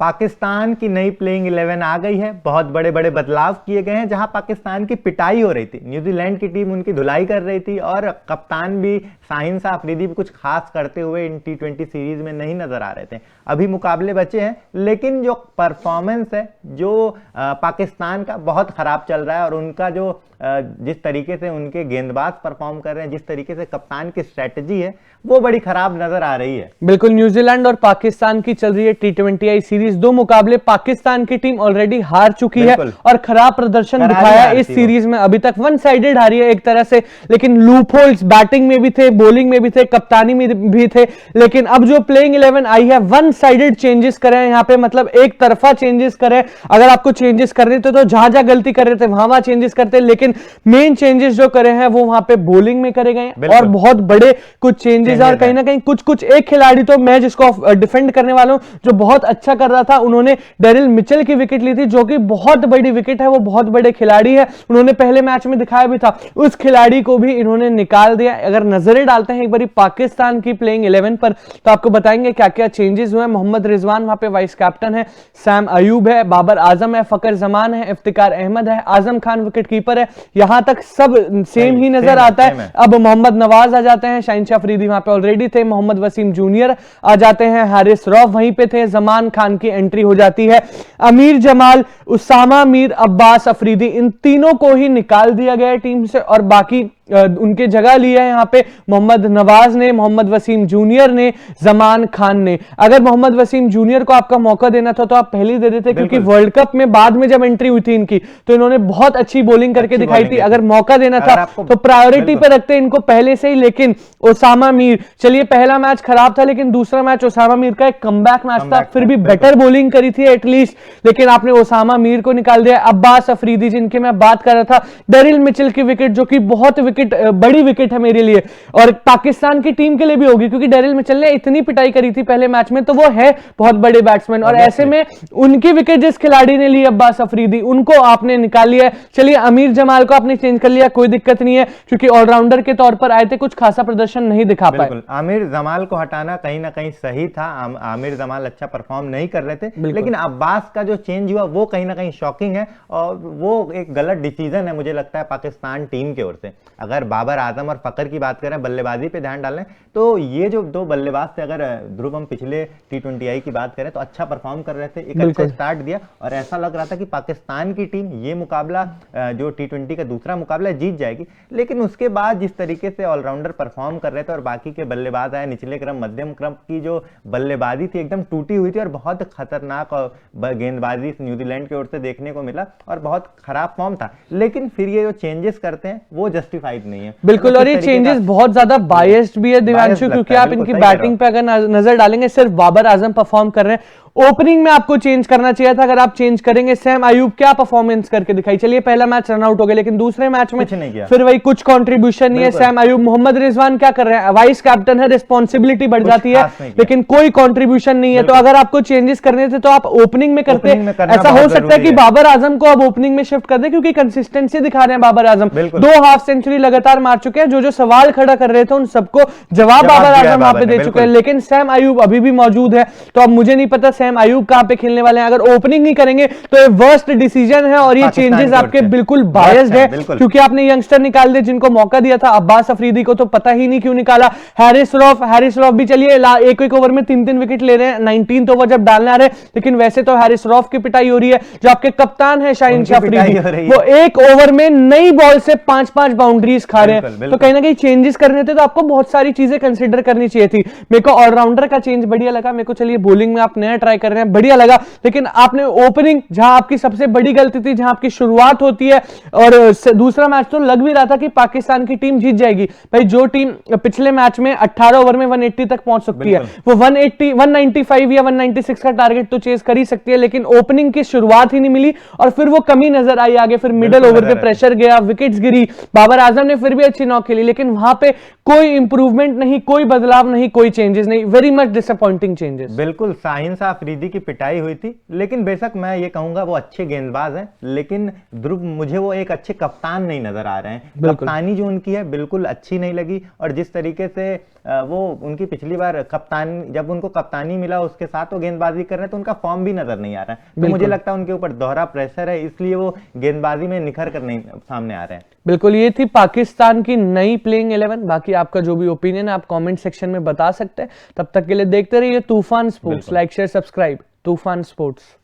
पाकिस्तान की नई प्लेइंग 11 आ गई है। बहुत बड़े बड़े बदलाव किए गए हैं। जहां पाकिस्तान की पिटाई हो रही थी, न्यूजीलैंड की टीम उनकी धुलाई कर रही थी और कप्तान भी शाहीन शाह अफरीदी भी कुछ खास करते हुए इन T20 सीरीज में नहीं नजर आ रहे थे। अभी मुकाबले बचे हैं, लेकिन जो परफॉर्मेंस है जो पाकिस्तान का बहुत खराब चल रहा है और उनका जो जिस तरीके से उनके गेंदबाज परफॉर्म कर रहे हैं, जिस तरीके से कप्तान की स्ट्रेटजी है, वो बड़ी खराब नजर आ रही है। बिल्कुल, न्यूजीलैंड और पाकिस्तान की चल रही है T20I सीरीज। दो मुकाबले पाकिस्तान की टीम ऑलरेडी हार चुकी है और खराब प्रदर्शन दिखाया इस सीरीज में। अभी तक वन साइडेड हारी है एक तरह से, लेकिन लूप होल्स बैटिंग में भी थे, बॉलिंग में भी थे, कप्तानी में भी थे। लेकिन अब जो प्लेइंग 11 आई है, वन साइडेड चेंजेस करे हैं यहाँ पे, मतलब एक तरफा चेंजेस करे। अगर आपको चेंजेस करने थे तो जहां जहां गलती कर रहे थे वहां चेंजेस करते, लेकिन मेन चेंजेस जो करे हैं वो वहां पे बॉलिंग में करे गए और बहुत बड़े कुछ चेंजेस। और कहीं ना कहीं कुछ एक खिलाड़ी तो मैं जिसको डिफेंड करने वाला हूं, जो बहुत अच्छा कर रहा था, उन्होंने डेरिल मिचेल की विकेट ली थी, जो कि बहुत बड़ी विकेट है, वो बहुत बड़े खिलाड़ी है, उन्होंने पहले मैच में दिखाया भी था। उस खिलाड़ी को भी इन्होंने निकाल दिया। अगर नजरें डालते हैं एक बारी पाकिस्तान की प्लेइंग 11 पर, तो आपको बताएंगे क्या क्या चेंजेस हुए। मोहम्मद रिजवान वहां पे वाइस कैप्टन है, सैम अयूब है, बाबर आजम है, फकर जमान है, इफ्तिकार अहमद है, आजम खान विकेट कीपर है। यहां तक सब सेम ही नजर आता है। अब मोहम्मद नवाज आ जाते हैं, शाहीन शाह अफरीदी वहां पे ऑलरेडी थे, मोहम्मद वसीम जूनियर आ जाते हैं, हारिस रऊफ वहीं पे थे, जमान खान की एंट्री हो जाती है, अमीर जमाल, उसामा मीर, अब्बास अफरीदी, इन तीनों को ही निकाल दिया गया है टीम से और बाकी उनके जगह लिया है यहाँ पे मोहम्मद नवाज ने, मोहम्मद वसीम जूनियर ने, जमान खान ने। अगर मोहम्मद वसीम जूनियर को आपका मौका देना था तो आप पहले ही दे देते, क्योंकि वर्ल्ड कप में बाद में जब एंट्री हुई थी इनकी तो इन्होंने बहुत अच्छी बॉलिंग करके दिखाई थी। अगर मौका देना था तो प्रायोरिटी पे रखते इनको पहले से ही। लेकिन ओसामा मीर, चलिए पहला मैच खराब था, लेकिन दूसरा मैच ओसामा मीर का एक कमबैक मैच था, फिर भी बेटर बॉलिंग करी थी एटलीस्ट, लेकिन आपने ओसामा मीर को निकाल दिया। अब्बास अफरीदी जिनकी मैं बात कर रहा था, डेरिल मिचेल की विकेट, जो कि बहुत बड़ी विकेट है मेरे लिए और पाकिस्तान की टीम के लिए भी होगी, क्योंकि डेरिल मिचेल ने इतनी पिटाई करी थी पहले मैच में, तो वो है बहुत बड़े बैट्समैन और ऐसे में उनकी विकेट जिस खिलाड़ी ने ली अब्बास अफरीदी, उनको आपने निकाल लिया। चलिए अमीर जमाल को आपने चेंज कर लिया, कोई दिक्कत नहीं है, क्योंकि ऑलराउंडर के तौर पर आए थे, कुछ खासा प्रदर्शन नहीं दिखा पाए। आमिर जमाल को हटाना कहीं ना कहीं सही था। आमिर जमाल अच्छा परफॉर्म नहीं कर रहे थे, लेकिन अब्बास का जो चेंज हुआ वो कहीं ना कहीं शॉकिंग है और वो एक गलत डिसीजन है मुझे लगता है पाकिस्तान टीम की ओर से। अगर बाबर आजम और फकर की बात करें, बल्लेबाजी पे ध्यान डालें, तो ये जो दो बल्लेबाज थे, अगर ध्रुव हम पिछले T20I की बात करें तो अच्छा परफॉर्म कर रहे थे, एक अच्छा स्टार्ट दिया और ऐसा लग रहा था कि पाकिस्तान की टीम ये मुकाबला जो T20 का दूसरा मुकाबला जीत जाएगी। लेकिन उसके बाद जिस तरीके से ऑलराउंडर परफॉर्म कर रहे थे और बाकी के बल्लेबाज आए, निचले क्रम मध्यम क्रम की जो बल्लेबाजी थी एकदम टूटी हुई थी और बहुत खतरनाक गेंदबाजी न्यूजीलैंड की ओर से देखने को मिला और बहुत खराब फॉर्म था। लेकिन फिर ये जो चेंजेस करते हैं वो जस्टिफाइड नहीं है। बिल्कुल, और ये चेंजेस बहुत ज्यादा बायस्ड भी है दिव्यांशु, क्योंकि आप इनकी बैटिंग पे अगर नजर डालेंगे, सिर्फ बाबर आजम परफॉर्म कर रहे हैं। ओपनिंग में आपको चेंज करना चाहिए था, अगर आप चेंज करेंगे। सैम अयूब क्या परफॉर्मेंस करके दिखाई, चलिए पहला मैच रन आउट हो गया, लेकिन दूसरे मैच में फिर वही कुछ कंट्रीब्यूशन नहीं है। सैम अयूब, मोहम्मद रिजवान क्या कर रहे हैं, वाइस कैप्टन है, रिस्पॉन्सिबिलिटी बढ़ जाती है, लेकिन कोई कंट्रीब्यूशन नहीं है। तो अगर आपको चेंजेस करने थे तो आप ओपनिंग में करते। ऐसा हो सकता है कि बाबर आजम को अब ओपनिंग में शिफ्ट कर दे, क्योंकि कंसिस्टेंसी दिखा रहे हैं बाबर आजम, 2 हाफ सेंचुरी लगातार मार चुके हैं। जो सवाल खड़ा कर रहे थे उन सबको जवाब बाबर आजम वहां पे दे चुके हैं, लेकिन सैम अयूब अभी भी मौजूद है। तो अब मुझे नहीं पता सैम अयूब कहां पे खेलने वाले हैं। अगर ओपनिंग नहीं करेंगे तो ये वर्स्ट डिसीजन है और ये चेंजेस आपके बिल्कुल बायस्ड है, क्योंकि आपने यंगस्टर निकाल दिए जिनको मौका दिया था। अब्बास अफरीदी को तो पता ही नहीं क्यों निकाला। हारिस रऊफ भी चलिए एक ओवर में 3-3 विकेट ले रहे हैं, 19th ओवर जब डालने आ रहे हैं, लेकिन वैसे तो हारिस रऊफ की पिटाई हो रही है। जो आपके कप्तान है शाहीन शाह अफरीदी, वो एक ओवर में नई बॉल से 5-5 बाउंड्रीज खा रहे हैं। तो कहीं ना कहीं चेंजेस करने थे तो आपको बहुत सारी चीजें कंसीडर करनी चाहिए थी। मेरे को ऑलराउंडर का चेंज बढ़िया लगा, मेरे को चलिए बॉलिंग में आप नया ट्राई कर रहे हैं, बढ़िया लगा, लेकिन आपने ओपनिंग, जहां आपकी सबसे बड़ी गलती थी, जहां आपकी शुरुआत होती है, और दूसरा मैच तो लग भी रहा था कि पाकिस्तान की टीम जीत जाएगी। भाई जो टीम पिछले मैच में 18 ओवर में 180 तक पहुंच सकती है, वो 195 या 196 का टारगेट तो चेस कर ही सकती है, लेकिन ओपनिंग की शुरुआत ही नहीं मिली और फिर वो कमी नजर आई आगे। फिर मिडल ओवर पे प्रेशर गया, विकेट्स गिरी, बाबर आजम ने फिर भी अच्छी नॉक खेली, लेकिन वहां पे कोई इंप्रूवमेंट नहीं, कोई बदलाव नहीं, कोई चेंजेस नहीं। Very much disappointing changes. बिल्कुल, शाहीन शाह अफरीदी की पिटाई हुई थी, लेकिन बेशक मैं ये कहूंगा वो अच्छे गेंदबाज हैं, लेकिन ध्रुव मुझे वो एक अच्छे कप्तान नहीं नजर आ रहे हैं। कप्तानी जो उनकी है बिल्कुल अच्छी नहीं लगी और जिस तरीके से वो उनकी पिछली बार कप्तान, जब उनको कप्तानी मिला उसके साथ वो गेंदबाजी कर रहे हैं तो उनका फॉर्म भी नजर नहीं आ रहा है। तो मुझे लगता है उनके ऊपर दोहरा प्रेशर है, इसलिए वो गेंदबाजी में निखर कर नहीं सामने आ रहे हैं। बिल्कुल, ये थी पाकिस्तान की नई प्लेइंग 11। बाकी आपका जो भी ओपिनियन है आप कमेंट सेक्शन में बता सकते हैं। तब तक के लिए देखते रहिए तूफान स्पोर्ट्स। लाइक शेयर सब्सक्राइब तूफान स्पोर्ट्स।